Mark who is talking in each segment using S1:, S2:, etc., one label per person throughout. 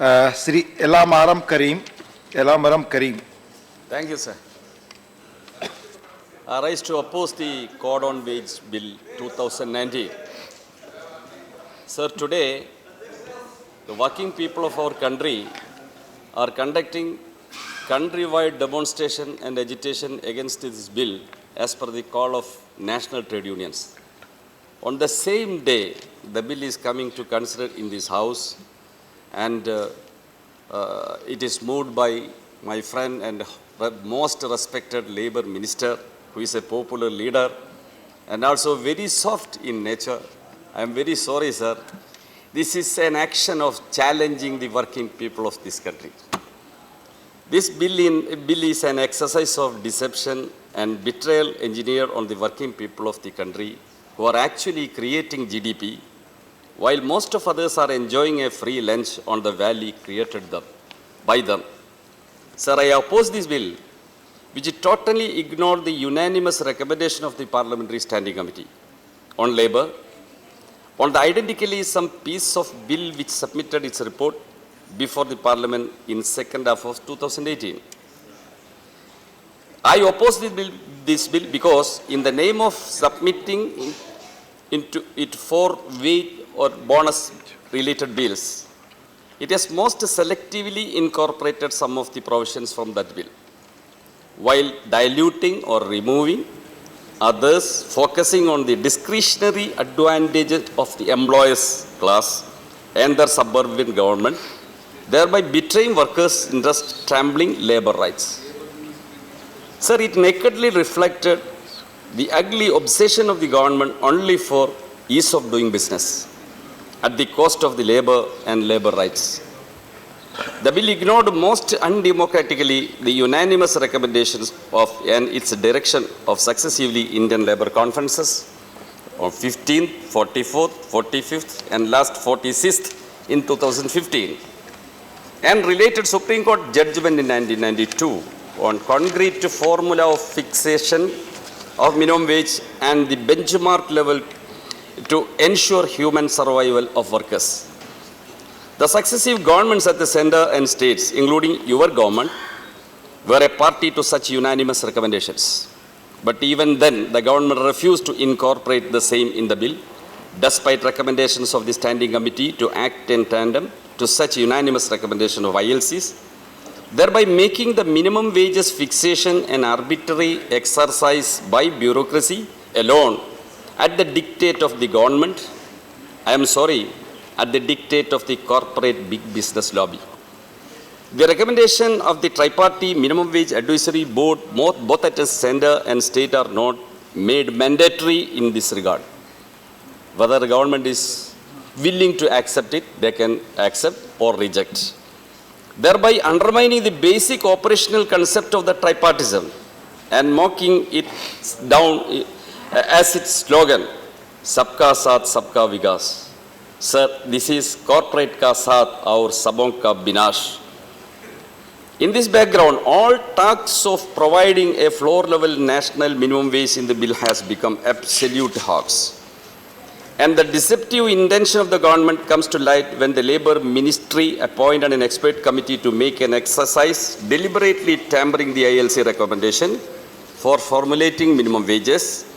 S1: Sri Elamaram Kareem.
S2: Thank you, sir. I rise to oppose the Code on Wage Bill 2019. Sir, today, the working people of our country are conducting countrywide demonstration and agitation against this bill as per the call of national trade unions. On the same day, the bill is coming to consider in this house, and it is moved by my friend and most respected labor minister, who is a popular leader and also very soft in nature. I am very sorry, sir. This is an action of challenging the working people of this country. This bill is an exercise of deception and betrayal engineered on the working people of the country, who are actually creating GDP, while most of others are enjoying a free lunch on the valley created by them. Sir, I oppose this bill, which totally ignored the unanimous recommendation of the Parliamentary Standing Committee on Labour on the identically some piece of bill which submitted its report before the Parliament in second half of 2018. I oppose this bill because in the name of submitting into it for wage or bonus related bills, it has most selectively incorporated some of the provisions from that bill, while diluting or removing others, focusing on the discretionary advantages of the employers class and their suburban government, thereby betraying workers' interests, trampling labor rights. Sir, it nakedly reflected the ugly obsession of the government only for ease of doing business at the cost of the labor and labor rights. The bill ignored most undemocratically the unanimous recommendations of and its direction of successively Indian labor conferences on 15th, 44th, 45th and last 46th in 2015, and related Supreme Court judgment in 1992 on concrete formula of fixation of minimum wage and the benchmark level to ensure human survival of workers. The successive governments at the center and states, including your government, were a party to such unanimous recommendations. But even then, the government refused to incorporate the same in the bill, despite recommendations of the Standing Committee to act in tandem to such unanimous recommendation of ILCs, thereby making the minimum wages fixation an arbitrary exercise by bureaucracy alone at the dictate of the government. I am sorry, at the dictate of the corporate big business lobby. The recommendation of the tripartite minimum wage advisory board, both at the center and state, are not made mandatory in this regard. Whether the government is willing to accept it, they can accept or reject, thereby undermining the basic operational concept of the tripartism and mocking it down as its slogan, Sabka Saath, Sabka Vikas. Sir, this is corporate ka saath aur sabon ka binash. In this background, all talks of providing a floor-level national minimum wage in the bill has become absolute hoax. And the deceptive intention of the government comes to light when the Labour Ministry appointed an expert committee to make an exercise deliberately tampering the ILC recommendation for formulating minimum wages.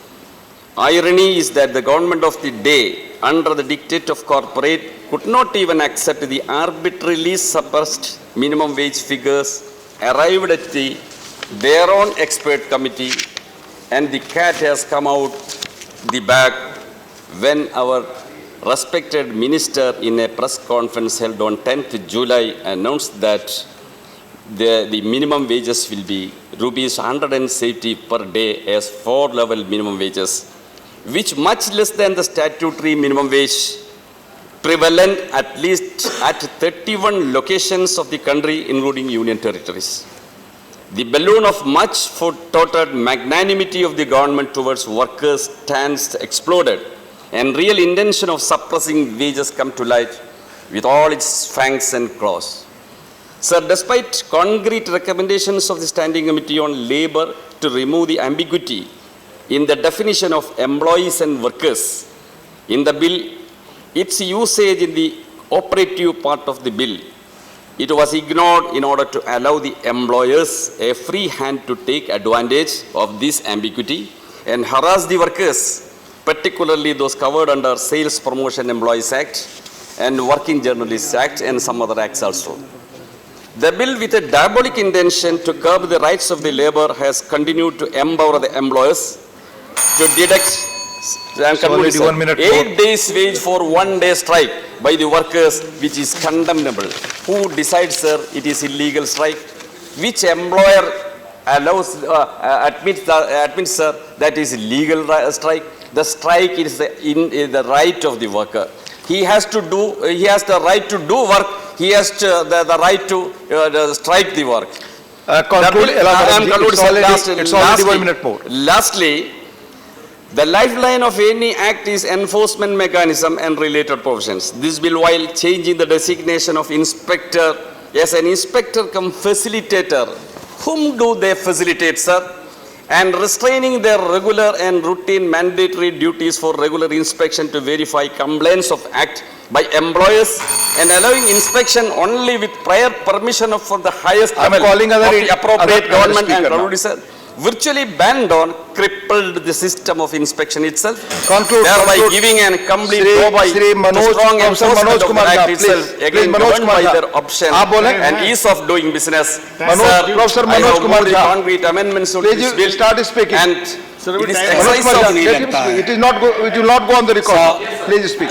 S2: Irony is that the government of the day, under the dictate of corporate, could not even accept the arbitrarily suppressed minimum wage figures arrived at their own expert committee, and the cat has come out the bag when our respected minister in a press conference held on 10th July announced that the minimum wages will be rupees 170 per day as floor-level minimum wages, which much less than the statutory minimum wage prevalent at least at 31 locations of the country, including union territories. The balloon of much foretold magnanimity of the government towards workers stands exploded, and real intention of suppressing wages come to light with all its fangs and claws. Sir, despite concrete recommendations of the Standing Committee on Labour to remove the ambiguity in the definition of employees and workers in the bill, its usage in the operative part of the bill It was ignored in order to allow the employers a free hand to take advantage of this ambiguity and harass the workers, particularly those covered under Sales Promotion Employees Act and Working Journalists Act and some other acts also. The bill, with a diabolic intention to curb the rights of the labor, has continued to empower the employers to deduct
S1: already 1 minute
S2: 8 days wage for 1 day strike by the workers, which is condemnable. Who decides, sir, it is illegal strike? Which employer allows, admits, sir, that is legal strike? The strike is the right of the worker. He has the right to do work. He has the right to strike the work.
S1: Conclude, Elamaram ji. It's already 1 minute more.
S2: Lastly, the lifeline of any act is enforcement mechanism and related provisions. This bill, while changing the designation of inspector as an inspector cum facilitator, whom do they facilitate, sir? And restraining their regular and routine mandatory duties for regular inspection to verify compliance of act by employers and allowing inspection only with prior permission for the highest level
S1: calling
S2: of
S1: other
S2: the appropriate government and
S1: speaker now.
S2: producer, virtually banned on, crippled the system of inspection itself,
S1: Conclude,
S2: thereby
S1: conclude.
S2: giving a complete
S1: Shri-
S2: blow by
S1: Shri
S2: to
S1: Manoj-
S2: strong
S1: Professor
S2: enforcement
S1: Manoj
S2: of the
S1: Kumar
S2: act
S1: Jha,
S2: itself,
S1: please.
S2: again
S1: Please, Manoj
S2: governed
S1: Kumar
S2: by
S1: Jha.
S2: their option
S1: आप बोलें?
S2: and ease of doing business.
S1: Manoj- Professor
S2: I
S1: Manoj
S2: have
S1: Kumar
S2: moved the
S1: Jha.
S2: concrete amendments to
S1: Please,
S2: this
S1: you
S2: bill.
S1: start speaking.
S2: And it is
S1: Manoj
S2: exercise
S1: Kumar
S2: of
S1: Jha, let him speak. It will not go on the record. Please speak.